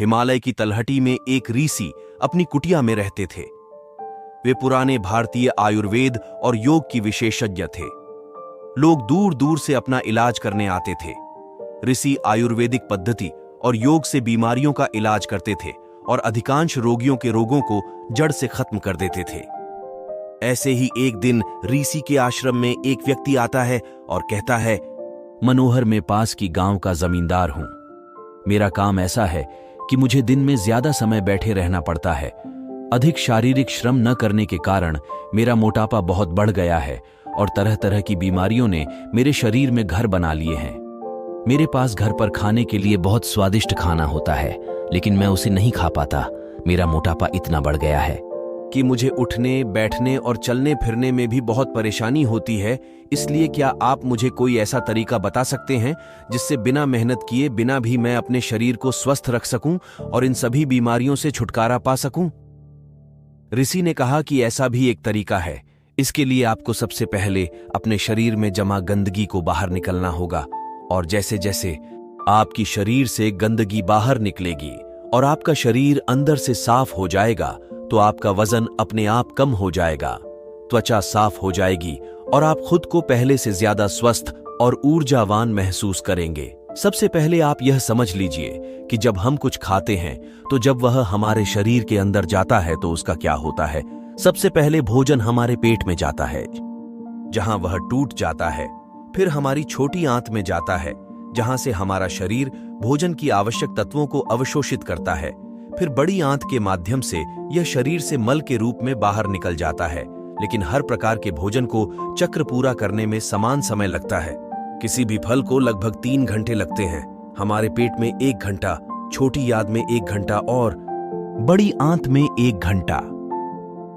हिमालय की तलहटी में एक ऋषि अपनी कुटिया में रहते थे। वे पुराने भारतीय आयुर्वेद और योग की विशेषज्ञ थे। लोग दूर दूर से अपना इलाज करने आते थे। ऋषि आयुर्वेदिक पद्धति और योग से बीमारियों का इलाज करते थे और अधिकांश रोगियों के रोगों को जड़ से खत्म कर देते थे। ऐसे ही एक दिन ऋषि के आश्रम में एक व्यक्ति आता है और कहता है, मनोहर, मैं पास की गांव का जमींदार हूं। मेरा काम ऐसा है कि मुझे दिन में ज्यादा समय बैठे रहना पड़ता है। अधिक शारीरिक श्रम न करने के कारण मेरा मोटापा बहुत बढ़ गया है और तरह तरह की बीमारियों ने मेरे शरीर में घर बना लिए हैं। मेरे पास घर पर खाने के लिए बहुत स्वादिष्ट खाना होता है, लेकिन मैं उसे नहीं खा पाता। मेरा मोटापा इतना बढ़ गया है कि मुझे उठने, बैठने और चलने फिरने में भी बहुत परेशानी होती है। इसलिए क्या आप मुझे कोई ऐसा तरीका बता सकते हैं जिससे बिना मेहनत किए बिना भी मैं अपने शरीर को स्वस्थ रख सकूं और इन सभी बीमारियों से छुटकारा पा सकूं? ऋषि ने कहा कि ऐसा भी एक तरीका है। इसके लिए आपको सबसे पहले अपने शरीर में जमा गंदगी को बाहर निकलना होगा, और जैसे जैसे आपकी शरीर से गंदगी बाहर निकलेगी और आपका शरीर अंदर से साफ हो जाएगा तो आपका वजन अपने आप कम हो जाएगा, त्वचा साफ हो जाएगी और आप खुद को पहले से ज्यादा स्वस्थ और ऊर्जावान महसूस करेंगे। सबसे पहले आप यह समझ लीजिए कि जब हम कुछ खाते हैं तो जब वह हमारे शरीर के अंदर जाता है तो उसका क्या होता है। सबसे पहले भोजन हमारे पेट में जाता है, जहां वह टूट जाता है। फिर हमारी छोटी आंत में जाता है, जहां से हमारा शरीर भोजन की आवश्यक तत्वों को अवशोषित करता है। फिर बड़ी आंत के माध्यम से यह शरीर से मल के रूप में बाहर निकल जाता है। लेकिन हर प्रकार के भोजन को चक्र पूरा करने में समान समय लगता है। किसी भी फल को लगभग 3 घंटे लगते हैं, हमारे पेट में 1 घंटा, छोटी आंत में 1 घंटा और बड़ी आंत में 1 घंटा।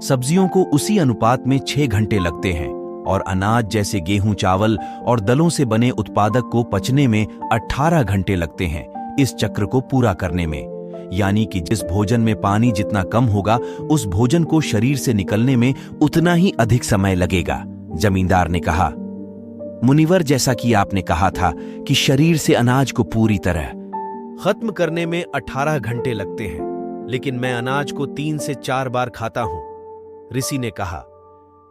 सब्जियों को उसी अनुपात में 6 घंटे लगते हैं और अनाज जैसे गेहूं, चावल और दलों से बने उत्पादक को पचने में 18 घंटे लगते हैं इस चक्र को पूरा करने में। यानी कि जिस भोजन में पानी जितना कम होगा, उस भोजन को शरीर से निकलने में उतना ही अधिक समय लगेगा। जमींदार ने कहा, मुनिवर, जैसा कि आपने कहा था कि शरीर से अनाज को पूरी तरह खत्म करने में 18 घंटे लगते हैं, लेकिन मैं अनाज को 3 से 4 बार खाता हूं। ऋषि ने कहा,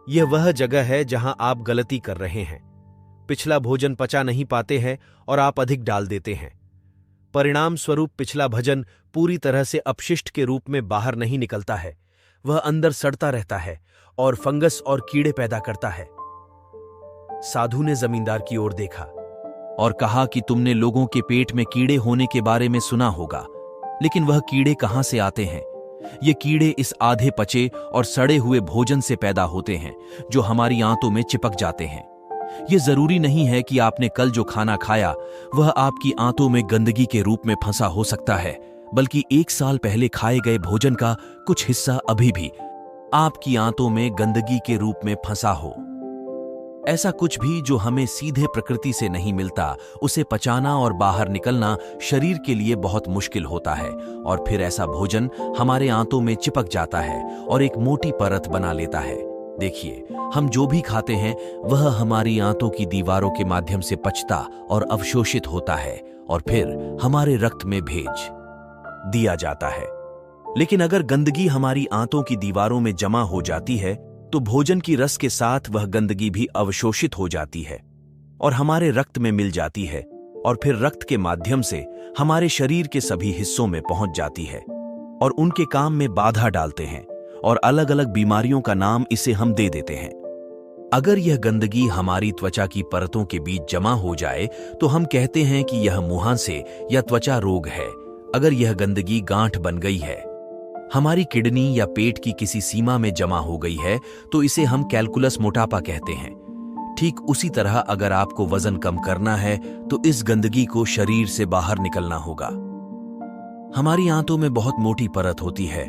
यह वह जगह है जहां आप गलती कर रहे हैं। पिछला भोजन पचा नहीं पाते हैं और आप अधिक डाल देते हैं। परिणाम स्वरूप पिछला भोजन पूरी तरह से अपशिष्ट के रूप में बाहर नहीं निकलता है, वह अंदर सड़ता रहता है और फंगस और कीड़े पैदा करता है। साधु ने जमींदार की ओर देखा और कहा कि तुमने लोगों के पेट में कीड़े होने के बारे में सुना होगा, लेकिन वह कीड़े कहां से आते हैं? ये कीड़े इस आधे पचे और सड़े हुए भोजन से पैदा होते हैं जो हमारी आंतों में चिपक जाते हैं। ये जरूरी नहीं है कि आपने कल जो खाना खाया वह आपकी आंतों में गंदगी के रूप में फंसा हो सकता है, बल्कि 1 साल पहले खाए गए भोजन का कुछ हिस्सा अभी भी आपकी आंतों में गंदगी के रूप में फंसा हो। ऐसा कुछ भी जो हमें सीधे प्रकृति से नहीं मिलता, उसे पचाना और बाहर निकलना शरीर के लिए बहुत मुश्किल होता है, और फिर ऐसा भोजन हमारे आंतों में चिपक जाता है और एक मोटी परत बना लेता है। देखिए, हम जो भी खाते हैं वह हमारी आंतों की दीवारों के माध्यम से पचता और अवशोषित होता है और फिर हमारे रक्त में भेज दिया जाता है। लेकिन अगर गंदगी हमारी आंतों की दीवारों में जमा हो जाती है तो भोजन की रस के साथ वह गंदगी भी अवशोषित हो जाती है और हमारे रक्त में मिल जाती है और फिर रक्त के माध्यम से हमारे शरीर के सभी हिस्सों में पहुंच जाती है और उनके काम में बाधा डालते हैं और अलग अलग बीमारियों का नाम इसे हम दे देते हैं। अगर यह गंदगी हमारी त्वचा की परतों के बीच जमा हो जाए तो हम कहते हैं कि यह मुहांसे या त्वचा रोग है। अगर यह गंदगी गांठ बन गई है, हमारी किडनी या पेट की किसी सीमा में जमा हो गई है, तो इसे हम कैलकुलस मोटापा कहते हैं। ठीक उसी तरह अगर आपको वजन कम करना है तो इस गंदगी को शरीर से बाहर निकलना होगा। हमारी आंतों में बहुत मोटी परत होती है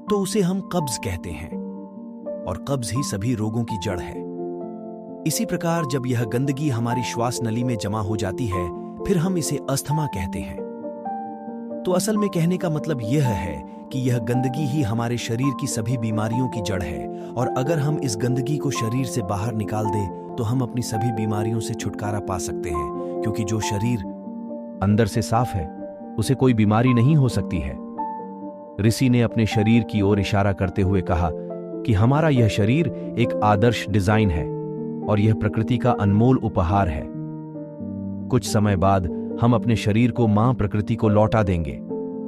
तो उसे हम कब्ज कहते हैं और कब्ज ही सभी रोगों की जड़ है। इसी प्रकार जब यह गंदगी हमारी श्वास नली में जमा हो जाती है फिर हम इसे अस्थमा कहते हैं। तो असल में कहने का मतलब यह है कि यह गंदगी ही हमारे शरीर की सभी बीमारियों की जड़ है, और अगर हम इस गंदगी को शरीर से बाहर निकाल दें तो हम अपनी सभी बीमारियों से छुटकारा पा सकते हैं, क्योंकि जो शरीर अंदर से साफ है उसे कोई बीमारी नहीं हो सकती है। ऋषि ने अपने शरीर की ओर इशारा करते हुए कहा कि हमारा यह शरीर एक आदर्श डिजाइन है और यह प्रकृति का अनमोल उपहार है। कुछ समय बाद हम अपने शरीर को मां प्रकृति को लौटा देंगे।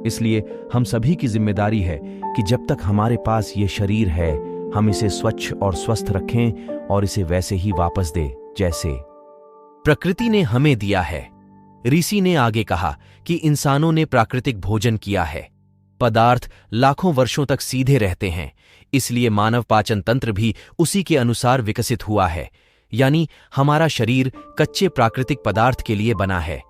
इसलिए हम सभी की जिम्मेदारी है कि जब तक हमारे पास ये शरीर है, हम इसे स्वच्छ और स्वस्थ रखें और इसे वैसे ही वापस दें जैसे प्रकृति ने हमें दिया है। ऋषि ने आगे कहा कि इंसानों ने प्राकृतिक भोजन किया है। पदार्थ लाखों वर्षों तक सीधे रहते हैं, इसलिए मानव पाचन तंत्र भी उसी के अनुसार विकसित हुआ है। यानी हमारा शरीर कच्चे प्राकृतिक पदार्थ के लिए बना है,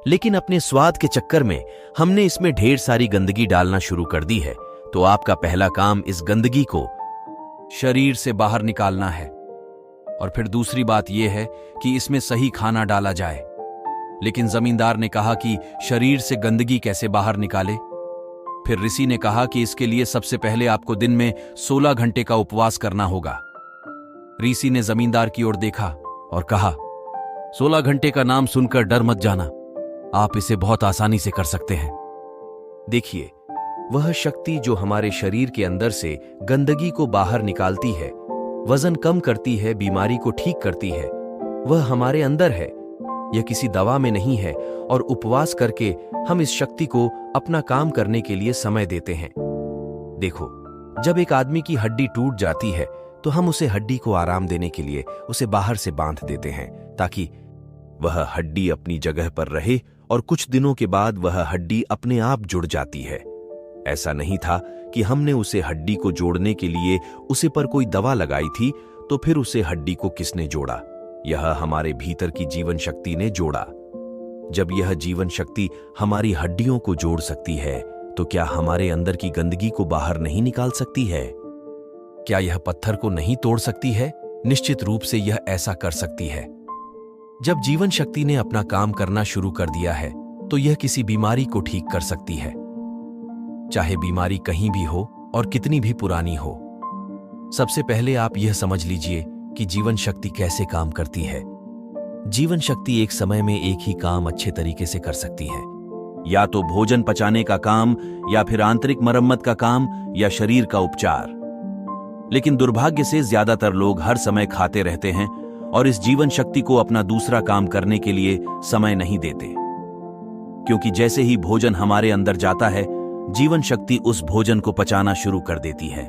लेकिन अपने स्वाद के चक्कर में हमने इसमें ढेर सारी गंदगी डालना शुरू कर दी है। तो आपका पहला काम इस गंदगी को शरीर से बाहर निकालना है। और फिर दूसरी बात यह है कि इसमें सही खाना डाला जाए। लेकिन जमींदार ने कहा कि शरीर से गंदगी कैसे बाहर निकाले? फिर ऋषि ने कहा कि इसके लिए सबसे पहले आपको दिन में 16 घंटे का उपवास करना होगा। ऋषि ने जमींदार की ओर देखा और कहा, 16 घंटे का नाम सुनकर डर मत जाना, आप इसे बहुत आसानी से कर सकते हैं। देखिए, वह शक्ति जो हमारे शरीर के अंदर से गंदगी को बाहर निकालती है, वजन कम करती है, बीमारी को ठीक करती है, वह हमारे अंदर है। यह किसी दवा में नहीं है और उपवास करके हम इस शक्ति को अपना काम करने के लिए समय देते हैं। देखो, जब एक आदमी की हड्डी टूट जाती है तो हम उसे हड्डी को आराम देने के लिए उसे बाहर से बांध देते हैं ताकि वह हड्डी अपनी जगह पर रहे और कुछ दिनों के बाद वह हड्डी अपने आप जुड़ जाती है। ऐसा नहीं था कि हमने उसे हड्डी को जोड़ने के लिए उसे पर कोई दवा लगाई थी तो फिर उसे हड्डी को किसने जोड़ा? यह हमारे भीतर की जीवन शक्ति ने जोड़ा। जब यह जीवन शक्ति हमारी हड्डियों को जोड़ सकती है तो क्या हमारे अंदर की गंदगी को बाहर नहीं निकाल सकती है? क्या यह पत्थर को नहीं तोड़ सकती है? निश्चित रूप से यह ऐसा कर सकती है। जब जीवन शक्ति ने अपना काम करना शुरू कर दिया है तो यह किसी बीमारी को ठीक कर सकती है, चाहे बीमारी कहीं भी हो और कितनी भी पुरानी हो। सबसे पहले आप यह समझ लीजिए कि जीवन शक्ति कैसे काम करती है। जीवन शक्ति एक समय में एक ही काम अच्छे तरीके से कर सकती है, या तो भोजन पचाने का काम, या फिर आंतरिक मरम्मत का काम, या शरीर का उपचार। लेकिन दुर्भाग्य से ज्यादातर लोग हर समय खाते रहते हैं और इस जीवन शक्ति को अपना दूसरा काम करने के लिए समय नहीं देते। क्योंकि जैसे ही भोजन हमारे अंदर जाता है, जीवन शक्ति उस भोजन को पचाना शुरू कर देती है।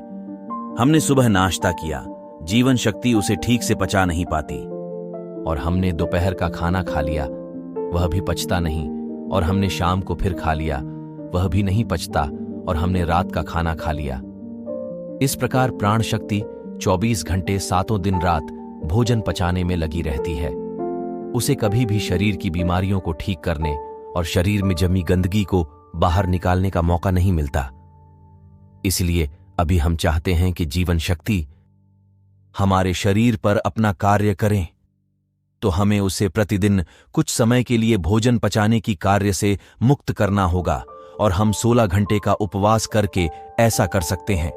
हमने सुबह नाश्ता किया, जीवन शक्ति उसे ठीक से पचा नहीं पाती। और हमने दोपहर का खाना खा लिया, वह भी पचता नहीं। और हमने शाम को फिर खा लिया, वह भी नहीं पचता। और हमने रात का खाना खा लिया। इस प्रकार प्राण शक्ति 24 घंटे 7 दिन रात भोजन पचाने में लगी रहती है। उसे कभी भी शरीर की बीमारियों को ठीक करने और शरीर में जमी गंदगी को बाहर निकालने का मौका नहीं मिलता। इसलिए अभी हम चाहते हैं कि जीवन शक्ति हमारे शरीर पर अपना कार्य करें, तो हमें उसे प्रतिदिन कुछ समय के लिए भोजन पचाने की कार्य से मुक्त करना होगा। और हम 16 घंटे का उपवास करके ऐसा कर सकते हैं।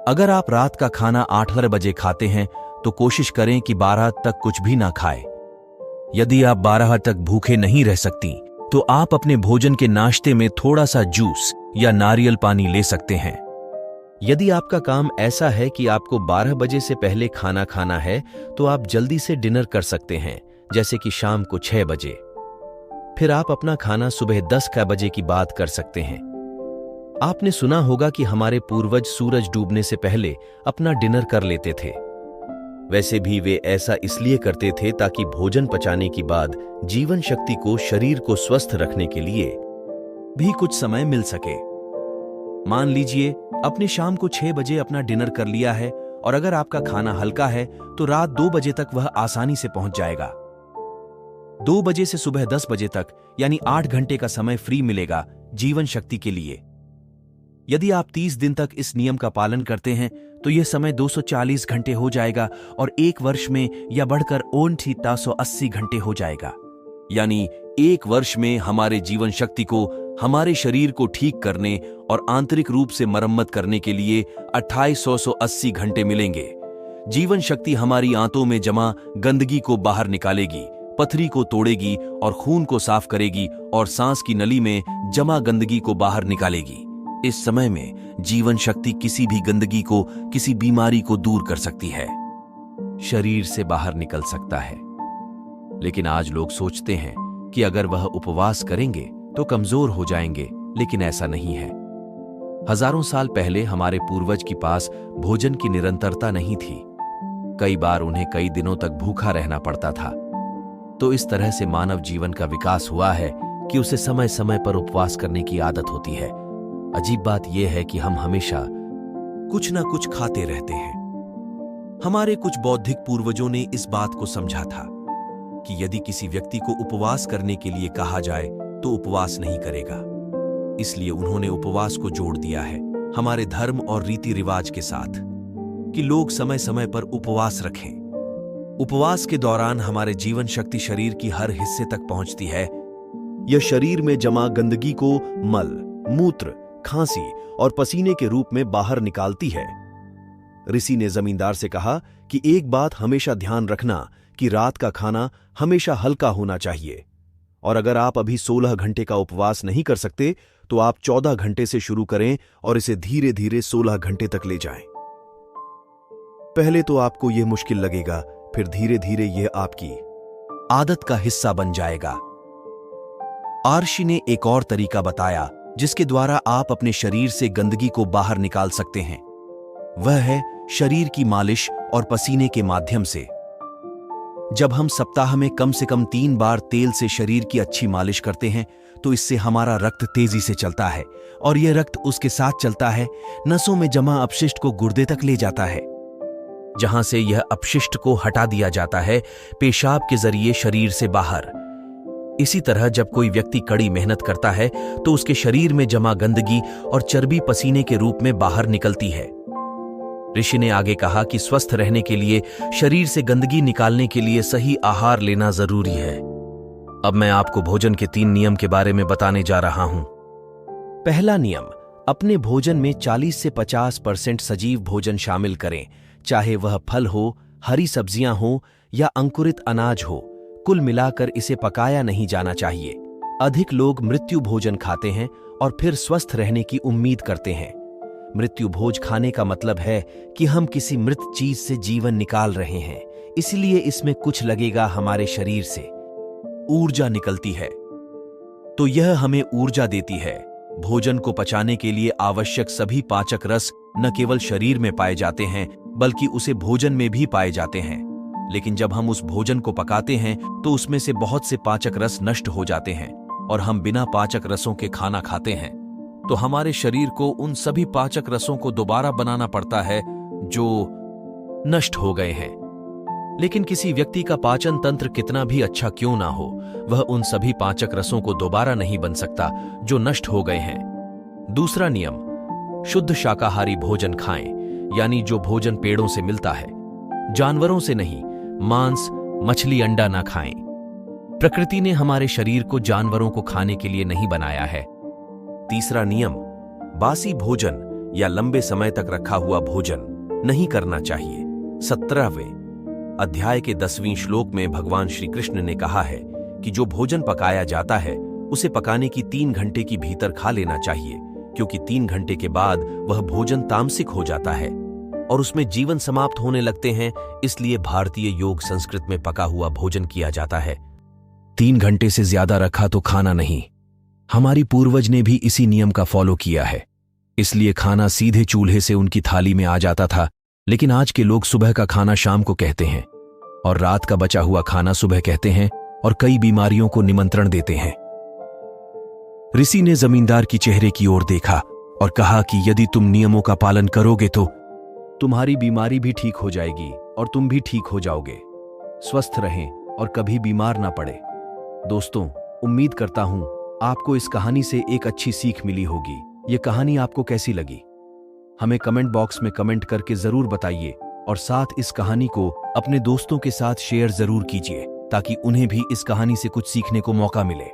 अगर आप रात का खाना 8 बजे खाते हैं तो कोशिश करें कि 12 तक कुछ भी ना खाएं। यदि आप 12 तक भूखे नहीं रह सकती तो आप अपने भोजन के नाश्ते में थोड़ा सा जूस या नारियल पानी ले सकते हैं। यदि आपका काम ऐसा है कि आपको 12 बजे से पहले खाना खाना है तो आप जल्दी से डिनर कर सकते हैं, जैसे कि शाम को 6 बजे। फिर आप अपना खाना सुबह 10 बजे की बात कर सकते हैं। आपने सुना होगा कि हमारे पूर्वज सूरज डूबने से पहले अपना डिनर कर लेते थे। वैसे भी वे ऐसा इसलिए करते थे ताकि भोजन पचाने के बाद जीवन शक्ति को शरीर को स्वस्थ रखने के लिए भी कुछ समय मिल सके। मान लीजिए अपने शाम को 6 बजे अपना डिनर कर लिया है और अगर आपका खाना हल्का है तो रात 2 बजे तक वह आसानी से पहुंच जाएगा। 2 बजे से सुबह 10 बजे तक यानी 8 घंटे का समय फ्री मिलेगा जीवन शक्ति के लिए। यदि आप 30 दिन तक इस नियम का पालन करते हैं तो यह समय 240 घंटे हो जाएगा और 1 वर्ष में यह बढ़कर 380 घंटे हो जाएगा। यानी 1 वर्ष में हमारे जीवन शक्ति को हमारे शरीर को ठीक करने और आंतरिक रूप से मरम्मत करने के लिए 2880 घंटे मिलेंगे। जीवन शक्ति हमारी आंतों में जमा गंदगी को बाहर निकालेगी, पथरी को तोड़ेगी और खून को साफ करेगी और सांस की नली में जमा गंदगी को बाहर निकालेगी। इस समय में जीवन शक्ति किसी भी गंदगी को, किसी बीमारी को दूर कर सकती है, शरीर से बाहर निकल सकता है। लेकिन आज लोग सोचते हैं कि अगर वह उपवास करेंगे तो कमजोर हो जाएंगे, लेकिन ऐसा नहीं है। हजारों साल पहले हमारे पूर्वज के पास भोजन की निरंतरता नहीं थी। कई बार उन्हें कई दिनों तक भूखा रहना पड़ता था। तो इस तरह से मानव जीवन का विकास हुआ है कि उसे समय समय पर उपवास करने की आदत होती है। अजीब बात यह है कि हम हमेशा कुछ ना कुछ खाते रहते हैं। हमारे कुछ बौद्धिक पूर्वजों ने इस बात को समझा था कि यदि किसी व्यक्ति को उपवास करने के लिए कहा जाए तो उपवास नहीं करेगा। इसलिए उन्होंने उपवास को जोड़ दिया है हमारे धर्म और रीति रिवाज के साथ कि लोग समय समय पर उपवास रखें। उपवास के दौरान हमारे जीवन शक्ति शरीर की हर हिस्से तक पहुंचती है। यह शरीर में जमा गंदगी को मल, मूत्र, खांसी और पसीने के रूप में बाहर निकालती है। ऋषि ने जमींदार से कहा कि एक बात हमेशा ध्यान रखना कि रात का खाना हमेशा हल्का होना चाहिए, और अगर आप अभी 16 घंटे का उपवास नहीं कर सकते तो आप 14 घंटे से शुरू करें और इसे धीरे धीरे 16 घंटे तक ले जाएं। पहले तो आपको यह मुश्किल लगेगा, फिर धीरे धीरे यह आपकी आदत का हिस्सा बन जाएगा। आर्षि ने एक और तरीका बताया जिसके द्वारा आप अपने शरीर से गंदगी को बाहर निकाल सकते हैं। वह है शरीर की मालिश और पसीने के माध्यम से। जब हम सप्ताह में कम से कम 3 बार तेल से शरीर की अच्छी मालिश करते हैं तो इससे हमारा रक्त तेजी से चलता है और यह रक्त उसके साथ चलता है नसों में जमा अपशिष्ट को गुर्दे तक ले जाता है, जहां से यह अपशिष्ट को हटा दिया जाता है पेशाब के जरिए शरीर से बाहर। इसी तरह जब कोई व्यक्ति कड़ी मेहनत करता है तो उसके शरीर में जमा गंदगी और चर्बी पसीने के रूप में बाहर निकलती है। ऋषि ने आगे कहा कि स्वस्थ रहने के लिए शरीर से गंदगी निकालने के लिए सही आहार लेना जरूरी है। अब मैं आपको भोजन के 3 नियम के बारे में बताने जा रहा हूं। पहला नियम, अपने भोजन में 40 से 50% सजीव भोजन शामिल करें, चाहे वह फल हो, हरी सब्जियां हो या अंकुरित अनाज हो। कुल मिलाकर इसे पकाया नहीं जाना चाहिए। अधिक लोग मृत्यु भोजन खाते हैं और फिर स्वस्थ रहने की उम्मीद करते हैं। मृत्यु भोज खाने का मतलब है कि हम किसी मृत चीज से जीवन निकाल रहे हैं, इसलिए इसमें कुछ लगेगा हमारे शरीर से ऊर्जा निकलती है, तो यह हमें ऊर्जा देती है। भोजन को पचाने के लिए आवश्यक सभी पाचक रस न केवल शरीर में पाए जाते हैं बल्कि उसे भोजन में भी पाए जाते हैं। लेकिन जब हम उस भोजन को पकाते हैं तो उसमें से बहुत से पाचक रस नष्ट हो जाते हैं और हम बिना पाचक रसों के खाना खाते हैं तो हमारे शरीर को उन सभी पाचक रसों को दोबारा बनाना पड़ता है जो नष्ट हो गए हैं। लेकिन किसी व्यक्ति का पाचन तंत्र कितना भी अच्छा क्यों ना हो, वह उन सभी पाचक रसों को दोबारा नहीं बन सकता जो नष्ट हो गए हैं। दूसरा नियम, शुद्ध शाकाहारी भोजन खाएं, यानी जो भोजन पेड़ों से मिलता है, जानवरों से नहीं। मांस, मछली, अंडा ना खाएं। प्रकृति ने हमारे शरीर को जानवरों को खाने के लिए नहीं बनाया है। तीसरा नियम, बासी भोजन या लंबे समय तक रखा हुआ भोजन नहीं करना चाहिए। 17वें अध्याय के 10वें श्लोक में भगवान श्री कृष्ण ने कहा है कि जो भोजन पकाया जाता है उसे पकाने की 3 घंटे की भीतर खा लेना चाहिए, क्योंकि 3 घंटे के बाद वह भोजन तामसिक हो जाता है और उसमें जीवन समाप्त होने लगते हैं। इसलिए भारतीय योग संस्कृत में पका हुआ भोजन किया जाता है। 3 घंटे से ज्यादा रखा तो खाना नहीं। हमारी पूर्वज ने भी इसी नियम का फॉलो किया है, इसलिए खाना सीधे चूल्हे से उनकी थाली में आ जाता था। लेकिन आज के लोग सुबह का खाना शाम को कहते हैं और रात का बचा हुआ खाना सुबह कहते हैं और कई बीमारियों को निमंत्रण देते हैं। ऋषि ने जमींदार की चेहरे की ओर देखा और कहा कि यदि तुम नियमों का पालन करोगे तो तुम्हारी बीमारी भी ठीक हो जाएगी और तुम भी ठीक हो जाओगे। स्वस्थ रहें और कभी बीमार ना पड़े। दोस्तों, उम्मीद करता हूं आपको इस कहानी से एक अच्छी सीख मिली होगी। ये कहानी आपको कैसी लगी हमें कमेंट बॉक्स में कमेंट करके जरूर बताइए और साथ इस कहानी को अपने दोस्तों के साथ शेयर जरूर कीजिए ताकि उन्हें भी इस कहानी से कुछ सीखने को मौका मिले।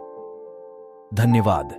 धन्यवाद।